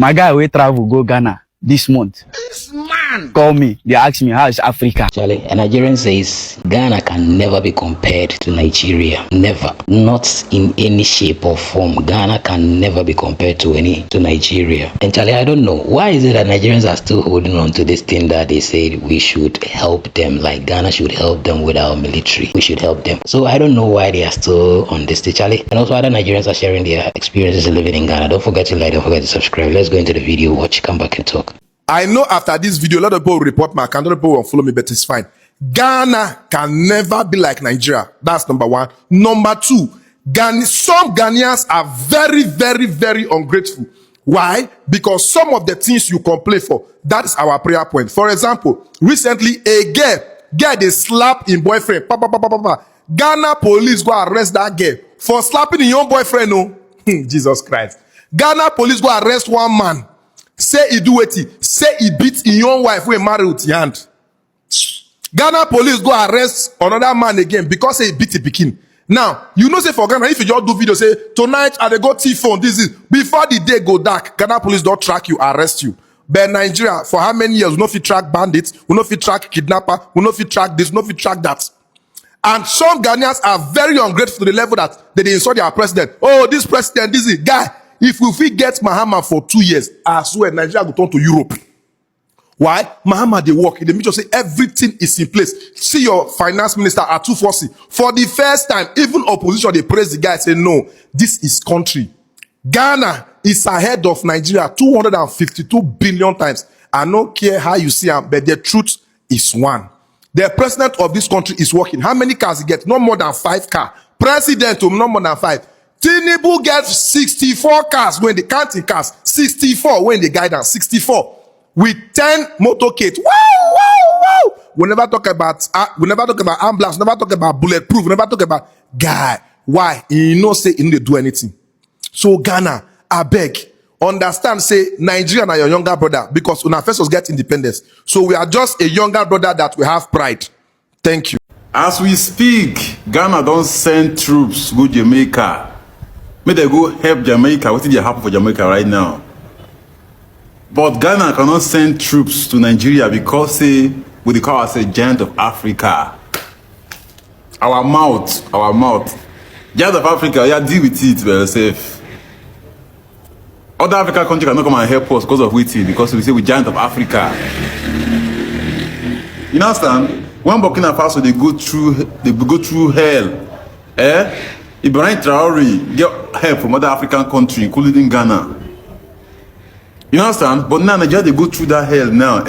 My guy will travel go Ghana this month. This man Call me. They ask me how is Africa. Charlie, a Nigerian says Ghana can never be compared to Nigeria. Never. Not in any shape or form. Ghana can never be compared to Nigeria. And Charlie, I don't know. Why is it that Nigerians are still holding on to this thing that they said we should help them? Like Ghana should help them with our military. We should help them. So I don't know why they are still on this thing, Charlie. And also other Nigerians are sharing their experiences living in Ghana. Don't forget to like, don't forget to subscribe. Let's go into the video, watch, come back and talk. I know after this video, a lot of people will report my account, a lot of people won't follow me, but it's fine. Ghana can never be like Nigeria. That's number one. Number two, some Ghanaians are very, very, very ungrateful. Why? Because some of the things you complain for, that is our prayer point. For example, recently, a girl they slap in boyfriend. Ghana police go arrest that girl for slapping in your boyfriend. No, Jesus Christ. Ghana police go arrest one man. Say he do it. Say he beat in your wife when married with your hand. Ghana police go arrest another man again because he beat the pikin. Now, you know say for Ghana, if you just do video, say, tonight I go T-phone, this is, before the day go dark, Ghana police don't track you, arrest you. But Nigeria, for how many years, we no fit track bandits, we no fit track kidnapper, we no fit track this, we no fit track that. And some Ghanaians are very ungrateful to the level that they insult their president. Oh, this president, this is guy. If we get Mahama for 2 years, I swear Nigeria will turn to Europe. Why? Mahama they work. They make sure say everything is in place. See your finance minister at 240. For the first time, even opposition they praise the guy, say no, this is country. Ghana is ahead of Nigeria 252 billion times. I don't care how you see him, but the truth is one. The president of this country is working. How many cars he get? No more than 5 cars. President, no more than 5. Tinubu gets 64 cars when they counting cars. 64 when they guide us. 64 with 10 motorcades. Wow. We never talk about ambulance. We never talk about bulletproof. We never talk about guy. Why? You know say you need to do anything. So Ghana, I beg, understand. Say Nigeria are your younger brother because when our first was get independence. So we are just a younger brother that we have pride. Thank you. As we speak, Ghana don't send troops go Jamaica. May they go help Jamaica. What did happen for Jamaica right now? But Ghana cannot send troops to Nigeria because we call us a giant of Africa. Our mouth. Giant of Africa, yeah, deal with it by yourself. Other African countries cannot come and help us because of waiting, because we say we giant of Africa. You understand? When Burkina Faso they go through hell. Ibrahim Traore get help from other African countries, including Ghana. You understand? But now Nigeria they go through that hell now.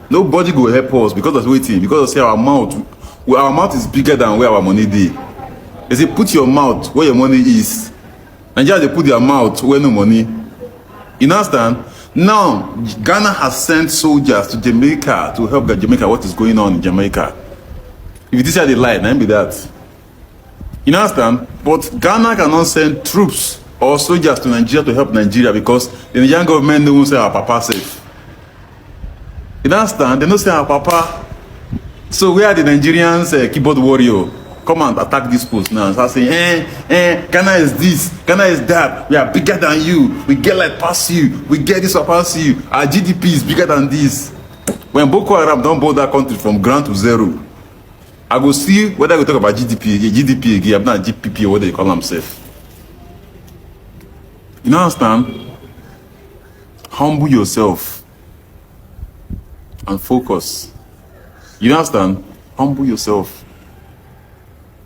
Nobody go help us because of waiting, because of say our mouth is bigger than where our money is. They say put your mouth where your money is. Nigeria they put their mouth where no money. You understand? Now Ghana has sent soldiers to Jamaica to help Jamaica. What is going on in Jamaica? If this is the lie, then be that. You understand? But Ghana cannot send troops or soldiers to Nigeria to help Nigeria because the Nigerian government don't say our papa safe. You understand? They don't say our papa. So where are the Nigerians keyboard warrior? Come and attack this post now. Start saying, Ghana is this, Ghana is that. We are bigger than you. We get like past you. We get this or past you. Our GDP is bigger than this. When Boko Haram don't build that country from ground to zero, I go see whether we talk about GDP again, I'm not GPP or what they call themselves. You understand? Humble yourself and focus. You understand? Humble yourself.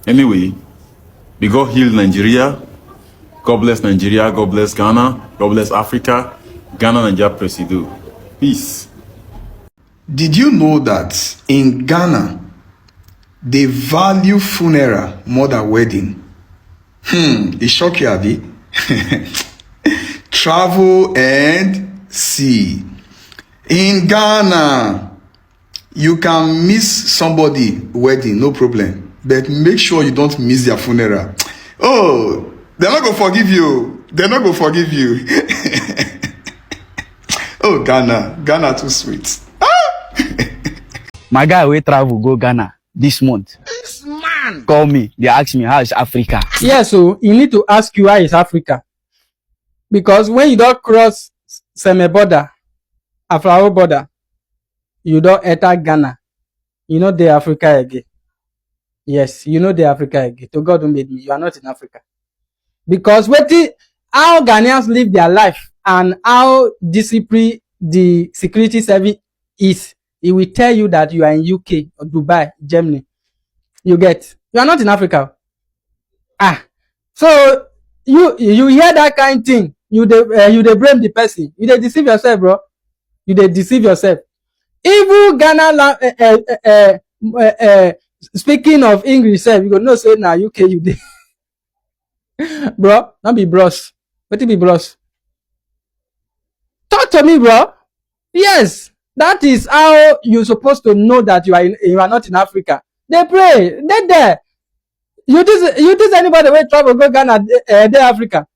Anyway, may God heal Nigeria. God bless Nigeria. God bless Ghana. God bless Africa. Ghana, Nigeria, Presido. Peace. Did you know that in Ghana, they value funeral more than wedding? It shock you, Abi? Travel and see. In Ghana, you can miss somebody wedding, no problem. But make sure you don't miss their funeral. Oh, they're not going to forgive you. They're not going to forgive you. Oh, Ghana too sweet. My guy will travel go Ghana this month. This man Call me. They ask me how is Africa. Yeah, so you need to ask you how is Africa. Because when you don't cross Seme border, Aflao border, you don't enter Ghana. You know the Africa again. Yes, you know the Africa again. To God who made me, you are not in Africa. Because how Ghanaians live their life and how disciplined the security service is, it will tell you that you are in UK or Dubai, Germany. You are not in Africa. So you hear that kind of thing, you dey blame the person, you dey deceive yourself, bro. You dey deceive yourself. Even Ghana speaking of English, you go know say na UK you dey. Bro, not be bros. What be bros? Talk to me, bro. Yes, that is how you're supposed to know that you are not in Africa. They pray, they there. You think anybody will travel go Ghana, they Africa?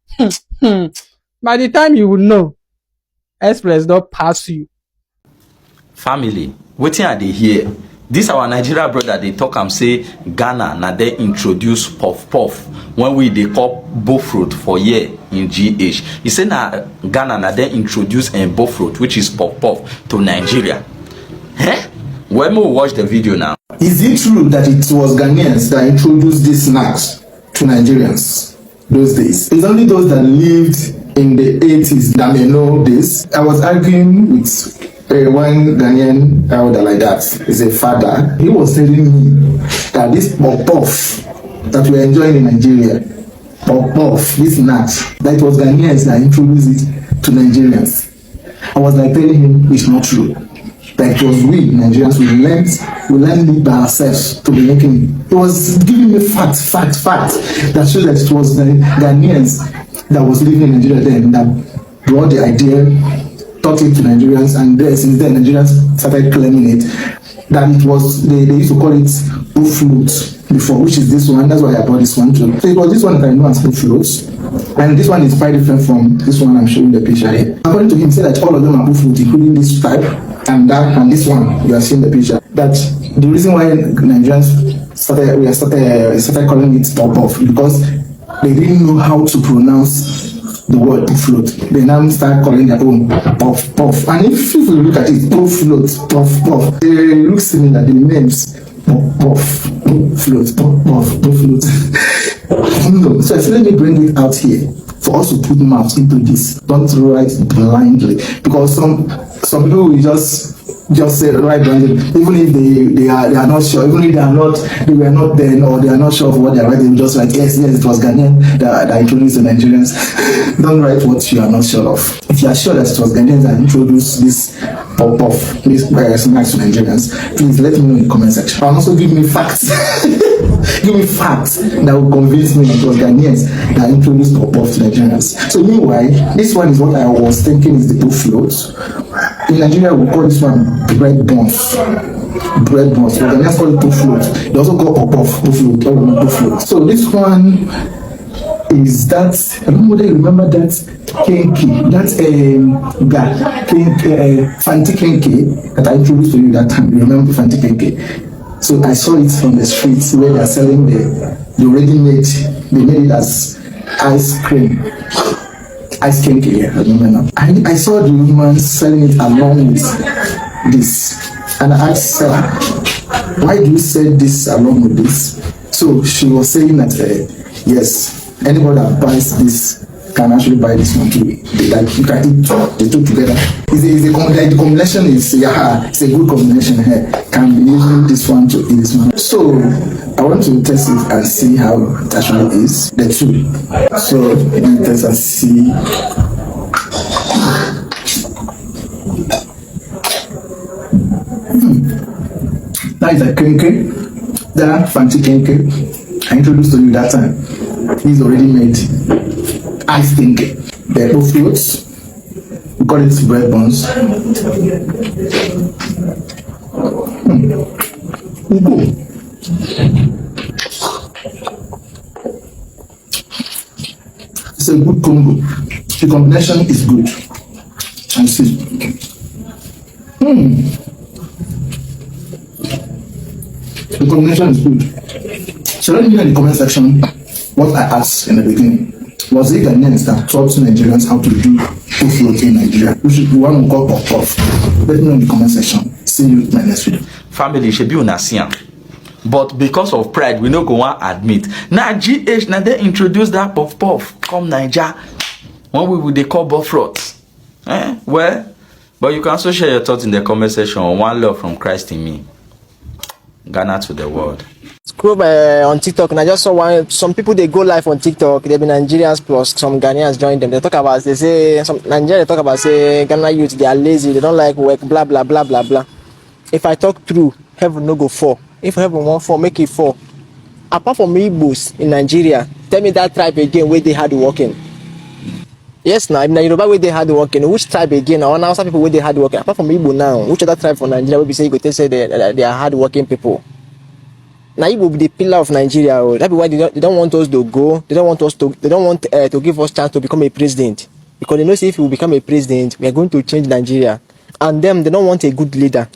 By the time you will know, Express don't pass you. Family, wetin I dey hear? This our Nigeria brother dey talk am say Ghana na dey introduce puff puff when we dey call bofrot for here in GH. He say na Ghana na dey introduce bofrot, which is puff puff, to Nigeria. When we watch the video now. Is it true that it was Ghanaians that introduced these snacks to Nigerians those days? It's only those that lived in the 80s that may know this. I was arguing with one Ghanaian elder like that. He's a father. He was telling me that this puff that we're enjoying in Nigeria, puff, this snacks, that it was Ghanaians that introduced it to Nigerians. I was like telling him it's not true. That it was we Nigerians, we learned it by ourselves to be making. It was giving me fact that showed that it was the Ghanaians that was living in Nigeria then that brought the idea, taught it to Nigerians, and then since then Nigerians started claiming it. That it was they used to call it flute before, which is this one. That's why I bought this one too. So it was this one that I know as flutes. And this one is quite different from this one I'm showing the picture here. According to him, he said that all of them are flute, including this type and that and this one you are seeing the picture. That the reason why Nigerians started calling it puff because they didn't know how to pronounce the word float. They now start calling their own puff. And if you look at it, float, puff, they look similar. The names puff, float. No, so I said let me bring it out here for us to put mouth into this. Don't write blindly, because some people will just say right blindly, even if they are not sure, even if they were not there or they are not sure of what they are writing, just like yes it was Ghanaian that introduced the Nigerians. Don't write what you are not sure of. If you are sure that it was Ghanaians that introduced this puff, this snacks to Nigerians, please let me know in the comment section. And also give me facts. Give me facts that will convince me it was Ghanaians that introduced puff to Nigerians. So meanwhile, this one is what I was thinking is the puff float. In Nigeria, we call this one bread buns. Bread buns. So Ghanaians call it puff float. They also call puff float. So this one is that, I don't know whether you remember that kenke, that fanti kenke that I introduced to you that time. You remember fanti kenke? So I saw it on the streets where they are selling they already made, they made it as ice cream. Ice kenke, yeah, I remember now. I saw the woman selling it along with this. And I asked her, why do you sell this along with this? So she was saying that, yes, anybody that buys this can actually buy this one too. You can eat the two together. The combination is it's a good combination here. Can be using this one to eat this one. So I want to test it and see how it actually is. The two. So let me test and see. That is a kenke. That fancy kenke I introduced to you that time. He's already made ice kenke. They're both fruits. We call it bread buns. It's a good combo. The combination is good. And see. The combination is good. So let me know in the comment section what I asked in the beginning. Was it Ghanaians that taught Nigerians how to do who float in Nigeria. We want to call off. Let me know in the comment section. See you in my next video. Family should be unasian. But because of pride, we no go want admit. Now GH, now they introduce that puff come Niger. When we would they call buffrots. Well, but you can also share your thoughts in the comment section on one love from Christ in me. Ghana to the world. Scroll on TikTok and I just saw some people they go live on TikTok. They be Nigerians plus some Ghanaians join them. They talk about some Nigerians talk about Ghana youth they are lazy, they don't like work, blah blah blah blah blah. If I talk through, heaven no go fall. If heaven won't fall, make it fall. Apart from Igbos in Nigeria, tell me that tribe again where they hard working. Yes, now in Yoruba where they hard working. Which tribe again? Or now some people where they hard working. Apart from Igbo now, which other tribe from Nigeria will be say you go say they are hard working people? Now Igbo be the pillar of Nigeria. That's why they don't want us to go. They don't want to give us chance to become a president, because they know say if we become a president, we are going to change Nigeria, and them they don't want a good leader.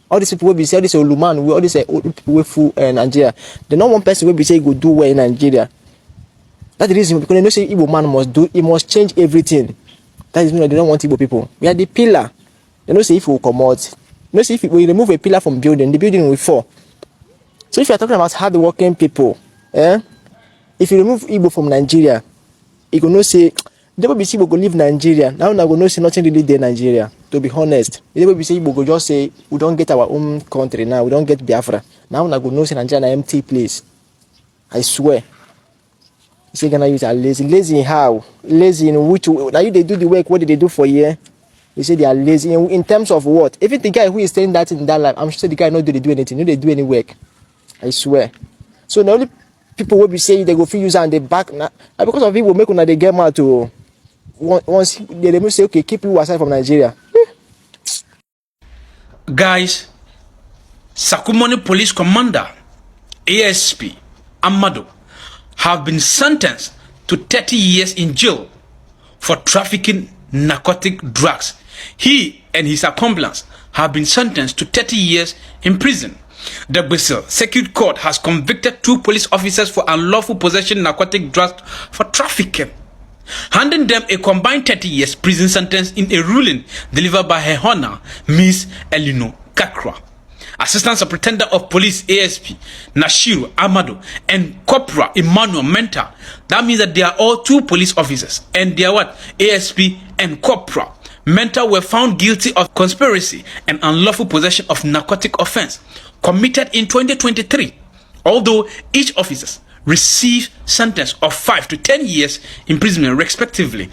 All these people will be say all this Oluman, all these old people will fool Nigeria. They don't want person will be say go do well in Nigeria. That's the reason, because they know say Igbo man he must change everything. That is why they don't want Igbo people. We are the pillar. They know say if we come out, they know say if we remove a pillar from building, the building will fall. So if you are talking about hard-working people, if you remove Igbo from Nigeria, you go know say the people be say Igbo go leave Nigeria. Now go know say nothing really there in Nigeria. To be honest, the people be say Igbo go just say we don't get our own country now. We don't get Biafra. Now go know say Nigeria an empty place. I swear. You say Ghana youth are lazy. Lazy in how? Lazy in which? Now you they do the work. What did they do for a year? You say they are lazy in terms of what? Even the guy who is saying that in that life, I'm sure the guy not do they do anything. No, they do any work. I swear. So the only people will be saying they go feel use and they back now because of people make una they get mad to once they will say okay keep you aside from Nigeria. Guys, Sakumoni Police Commander ASP Amado have been sentenced to 30 years in jail for trafficking narcotic drugs. He and his accomplice have been sentenced to 30 years in prison. The Brazil Circuit Court has convicted 2 police officers for unlawful possession of narcotic drugs for trafficking, handing them a combined 30 years prison sentence in a ruling delivered by Her Honor, Ms. Elino Kakra. Assistant Superintendent of Police ASP Nashiru Amado and Corporal Emmanuel Menta. That means that they are all 2 police officers, and they are what? ASP and Corporal Menta were found guilty of conspiracy and unlawful possession of narcotic offense committed in 2023, although each officer received sentence of 5 to 10 years imprisonment respectively.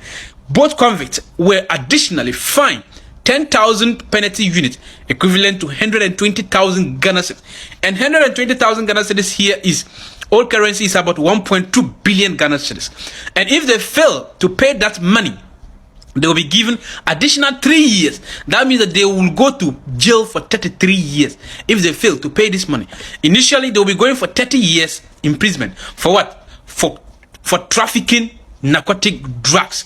Both convicts were additionally fined 10,000 penalty units, equivalent to 120,000 Ghana cedis. And 120,000 Ghana cedis here is old currency is about 1.2 billion Ghana cedis. And if they fail to pay that money, they will be given additional 3 years. That means that they will go to jail for 33 years if they fail to pay this money. Initially, they will be going for 30 years imprisonment. For what? For trafficking narcotic drugs.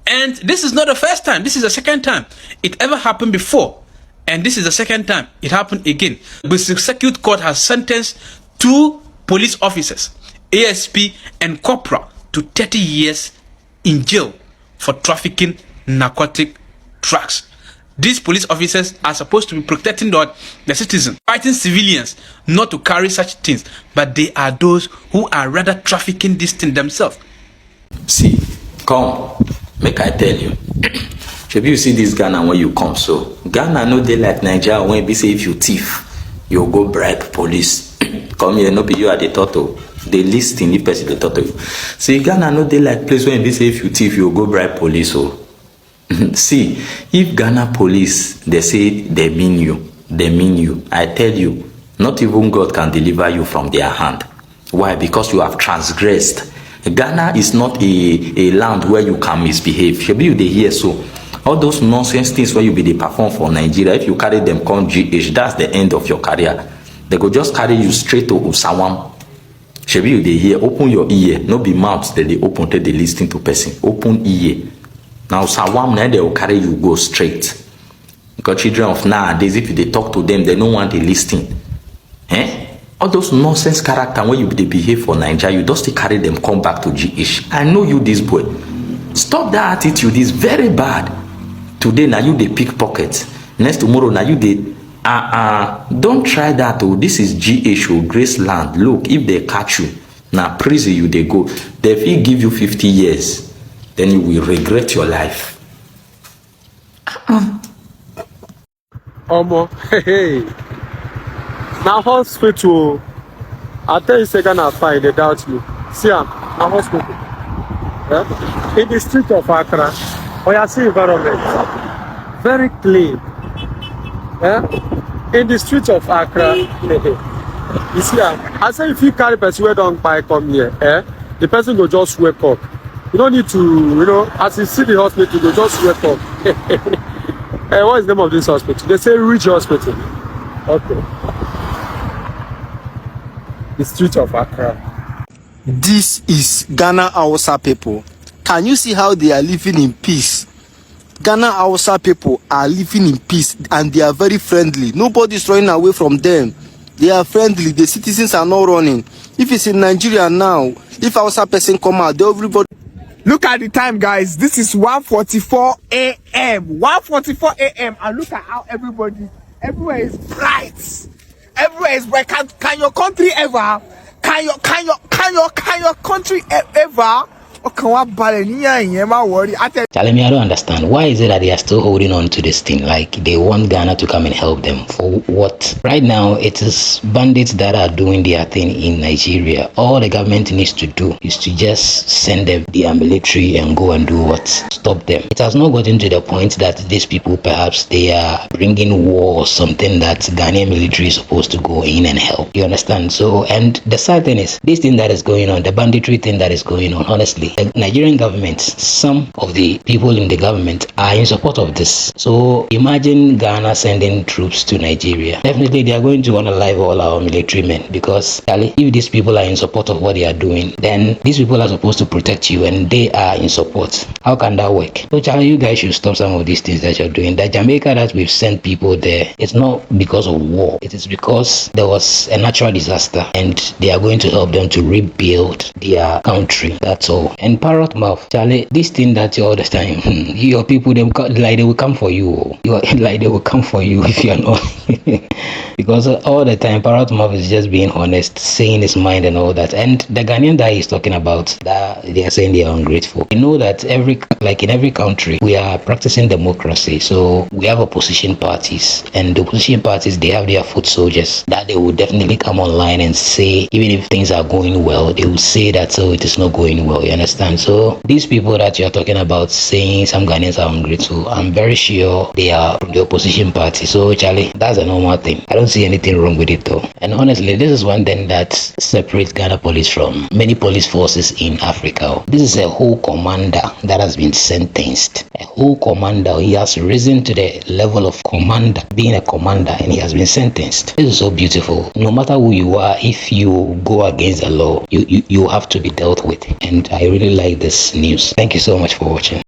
And this is not the first time. This is the second time it ever happened before. And this is the second time it happened again. The Circuit Court has sentenced 2 police officers, ASP and Corporal, to 30 years in jail for trafficking narcotic drugs. These police officers are supposed to be protecting the citizens, fighting civilians not to carry such things, but they are those who are rather trafficking this thing themselves. See, come, make I tell you. Should you see this Ghana when you come? So Ghana no dey like Nigeria when be say if you thief, you go bribe police. Come here, no be you are the turtle. They listen if person the turtle. See, Ghana no dey like place when be say if you thief, you go bribe police. So see, if Ghana police they say they mean you. I tell you, not even God can deliver you from their hand. Why? Because you have transgressed. Ghana is not a land where you can misbehave. Should you they hear so? All those nonsense things where you be they perform for Nigeria, if you carry them come GH, that's the end of your career. They go just carry you straight to Usawam. Should you they hear? Open your ear. No be mouth that they open till they listen to person. Open ear. Now Usawam, now they will carry you go straight. Because children of nowadays, if they talk to them, they don't want to listen. All those nonsense character when you they behave for Nigeria, you just carry them come back to GH. I know you this boy. Stop that attitude, it's very bad. Today now you dey pickpocket. Next tomorrow now you dey don't try that. Oh, this is GH, Graceland. Look, if they catch you, now prison you they go. They will give you 50 years, then you will regret your life. Omo, hey. Now hospital. I tell you, second I find they doubt me. See, now hospital. Yeah? In the street of Accra, you see environment very clean. Yeah? In the street of Accra, you see, I say if you carry person who don't buy come here, the person will just wake up. You don't need to, as you see the hospital, you just wake up. What is the name of this hospital? They say Rich Hospital. Okay. The street of Accra. This is Ghana Hausa people. Can you see how they are living in peace? Ghana Hausa people are living in peace and they are very friendly. Nobody's running away from them. They are friendly. The citizens are not running. If it's in Nigeria now, if Hausa person come out, everybody. Look at the time, guys. This is 1:44 a.m. 1:44 a.m. And look at how everywhere is bright. Everywhere is bright. Can your country ever? Can your country ever? Charlie, me, I don't understand. Why is it that they are still holding on to this thing? Like they want Ghana to come and help them for what? Right now, it is bandits that are doing their thing in Nigeria. All the government needs to do is to just send them their military and go and do what? Stop them. It has not gotten to the point that these people perhaps they are bringing war or something that Ghanaian military is supposed to go in and help. You understand? So, and the sad thing is, this thing that is going on, the banditry thing that is going on, honestly, the Nigerian government, some of the people in the government are in support of this. So imagine Ghana sending troops to Nigeria. Definitely they are going to unalive all our military men, because if these people are in support of what they are doing, then these people are supposed to protect you and they are in support. How can that work? So Charlie, you guys should stop some of these things that you're doing. The Jamaica that we've sent people there, it's not because of war. It is because there was a natural disaster and they are going to help them to rebuild their country. That's all. And parrot mouth, Charlie, this thing that you all the time, your people, they will come for you. They will come for you if you're not. Because all the time, parrot mouth is just being honest, saying his mind and all that. And the Ghanaian that he's talking about, that they are saying they are ungrateful. You know that in every country, we are practicing democracy. So we have opposition parties, and the opposition parties, they have their foot soldiers that they will definitely come online and say, even if things are going well, they will say that so it is not going well. You understand? So these people that you're talking about saying some Ghanaians are ungrateful, I'm very sure they are from the opposition party. So Charlie, that's a normal thing. I don't see anything wrong with it though. And honestly, this is one thing that separates Ghana police from many police forces in Africa. This is a whole commander that has been sentenced. A whole commander. He has risen to the level of commander, being a commander, and he has been sentenced. This is so beautiful. No matter who you are, if you go against the law, you have to be dealt with. And I really like this news. Thank you so much for watching.